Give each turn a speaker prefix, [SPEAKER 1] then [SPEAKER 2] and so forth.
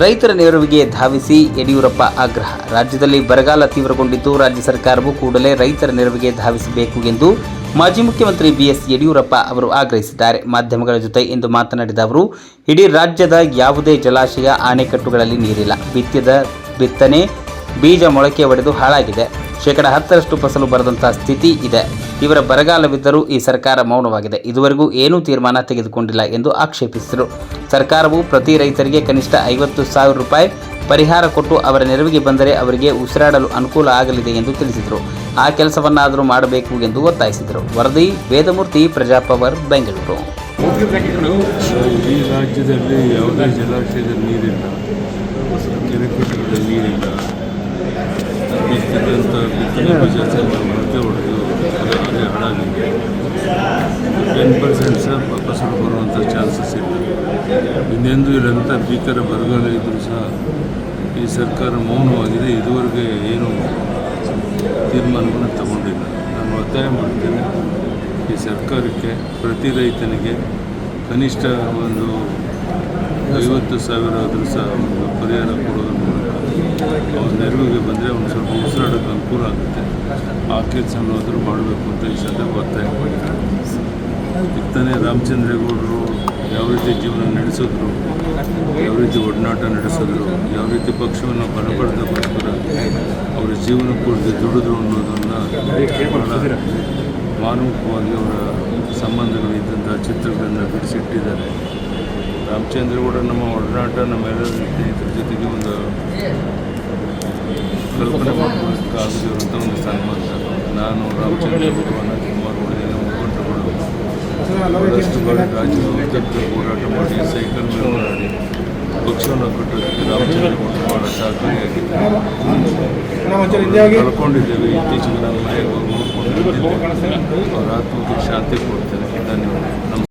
[SPEAKER 1] ರೈತರ ನೆರವಿಗೆ ಧಾವಿಸಿ ಯಡಿಯೂರಪ್ಪ ಆಗ್ರಹ. ರಾಜ್ಯದಲ್ಲಿ ಬರಗಾಲ ತೀವ್ರಗೊಂಡಿದ್ದು ರಾಜ್ಯ ಸರ್ಕಾರವು ಕೂಡಲೇ ರೈತರ ನೆರವಿಗೆ ಧಾವಿಸಬೇಕು ಎಂದು ಮಾಜಿ ಮುಖ್ಯಮಂತ್ರಿ ಬಿಎಸ್ ಯಡಿಯೂರಪ್ಪ ಅವರು ಆಗ್ರಹಿಸಿದ್ದಾರೆ. ಮಾಧ್ಯಮಗಳ ಜೊತೆ ಇಂದು ಮಾತನಾಡಿದ ಅವರು, ಇಡೀ ರಾಜ್ಯದ ಯಾವುದೇ ಜಲಾಶಯ, ಅಣೆಕಟ್ಟುಗಳಲ್ಲಿ ನೀರಿಲ್ಲ. ಬಿತ್ತನೆ ಬೀಜ ಮೊಳಕೆ ಒಡೆದು ಹಾಳಾಗಿದೆ. 10% ಫಸಲು ಬರದಂತಹ ಸ್ಥಿತಿ ಇದೆ. ಇವರ ಬರಗಾಲವಿದ್ದರೂ ಈ ಸರ್ಕಾರ ಮೌನವಾಗಿದೆ. ಇದುವರೆಗೂ ಏನೂ ತೀರ್ಮಾನ ತೆಗೆದುಕೊಂಡಿಲ್ಲ ಎಂದು ಆಕ್ಷೇಪಿಸಿದರು. ಸರ್ಕಾರವು ಪ್ರತಿ ರೈತರಿಗೆ ಕನಿಷ್ಠ 50,000 ರೂಪಾಯಿ ಪರಿಹಾರ ಕೊಟ್ಟು ಅವರ ನೆರವಿಗೆ ಬಂದರೆ ಅವರಿಗೆ ಉಸಿರಾಡಲು ಅನುಕೂಲ ಆಗಲಿದೆ ಎಂದು ತಿಳಿಸಿದರು. ಆ ಕೆಲಸವನ್ನಾದರೂ ಮಾಡಬೇಕು ಎಂದು ಒತ್ತಾಯಿಸಿದರು. ವರದಿ ವೇದಮೂರ್ತಿ, ಪ್ರಜಾಪವರ್, ಬೆಂಗಳೂರು.
[SPEAKER 2] ಈ ರಾಜ್ಯದಲ್ಲಿ ಯಾವುದೇ ಜಲಾಶಯದಲ್ಲಿ ನೀರಿಲ್ಲ, ಕೆರೆಕಟ್ಟೆಗಳಲ್ಲಿ ನೀರಿಲ್ಲ. ಬಿತ್ತಿದಂಥ ಬಿತ್ತನೆ ಬೀಜ ಮೊಳಕೆ ಹೊಡೆದು ಅದೇ ಹಾಳಾಗಿದೆ. 10% ಸಹ ಫಸಲು ಬರುವಂಥ ಚಾನ್ಸಸ್ ಇಲ್ಲ. ಇನ್ನೆಂದೂ ಇಲ್ಲಂಥ ಭೀಕರ ಬರಗಾಲ ಇದ್ದರೂ ಸಹ ಈ ಸರ್ಕಾರ ಮೌನವಾಗಿದೆ. ಇದುವರೆಗೆ ಏನು ತೀರ್ಮಾನವನ್ನು ತಗೊಂಡಿಲ್ಲ. ನಾನು ಒತ್ತಾಯ ಮಾಡ್ತೇನೆ, ಈ ಸರ್ಕಾರಕ್ಕೆ ಪ್ರತಿ ರೈತನಿಗೆ ಕನಿಷ್ಠ ಒಂದು 50,000 ಆದರೂ ಸಹ ಒಂದು ಪರಿಹಾರ ಕೊಡೋದ್ರ ಮೂಲಕ ಅವನ ನೆರವಿಗೆ ಬಂದರೆ ಒಂದು ಸ್ವಲ್ಪ ಉಸಿರಾಡೋಕ್ಕೆ ಅನುಕೂಲ ಆಗುತ್ತೆ. ಆ ಕೆಲಸವನ್ನಾದರೂ ಮಾಡಬೇಕು ಅಂತ ಈ ಸಂದರ್ಭ ಒತ್ತಾಯ ಮಾಡಿದ್ದಾರೆ. ಇತ್ತನೇ ರಾಮಚಂದ್ರೇಗೌಡರು ಯಾವ ರೀತಿ ಜೀವನ ನಡೆಸಿದ್ರು, ಯಾವ ರೀತಿ ಒಡನಾಟ ನಡೆಸಿದ್ರು, ಯಾವ ರೀತಿ ಪಕ್ಷವನ್ನು ಬಲಪಡಿಸೋಕ್ಕೋಸ್ಕರ ಅವರ ಜೀವನ ಪೂರ್ತಿ ದುಡಿದ್ರು ಅನ್ನೋದನ್ನು ಭಾಳ ಮಾನವಿಕವಾಗಿ ಅವರ ಸಂಬಂಧಗಳಿದ್ದಂಥ ಚಿತ್ರಗಳನ್ನು ಬಿಡಿಸಿಟ್ಟಿದ್ದಾರೆ. ರಾಮಚಂದ್ರೇಗೌಡ ನಮ್ಮ ಒಡನಾಟ, ನಮ್ಮೆಲ್ಲರ ಸ್ನೇಹಿತರ ಜೊತೆಗೆ ಒಂದು ಕಲ್ಪನೆ ಮಾಡೋಕ್ಕಾಗದಿರುವಂಥ ಒಂದು ಸಂಬಂಧ. ನಾನು ರಾಮಚಂದ್ರೇಗೌಡ, ಅನಂತಕುಮಾರ್, ಉಳಿದಿನ ಮುಖಂಡರುಗಳು ಬಹಳಷ್ಟು ಬಾರಿ ರಾಜ್ಯದ ಉದ್ದಕ್ಕೂ ಹೋರಾಟ ಮಾಡಿ ಸೈಕಲ್ ಮೇಲೆ ಓಡಾಡಿ ಪಕ್ಷವನ್ನು ಕಟ್ಟೋದಕ್ಕೆ ರಾಮಚಂದ್ರೇಗೌಡ ಭಾಳ ಸಹಕಾರಿಯಾಗಿದ್ದರು. ಕಳ್ಕೊಂಡಿದ್ದೇವೆ. ಇತ್ತೀಚೆಗೆ ನನ್ನ ಮನೆಗೆ ಹೋಗಿ ನೋಡ್ಕೊಂಡು ಅವರ ಆತ್ಮಕ್ಕೆ ಶಾಂತಿ ಕೊಡ್ತೇನೆ. ಧನ್ಯವಾದ.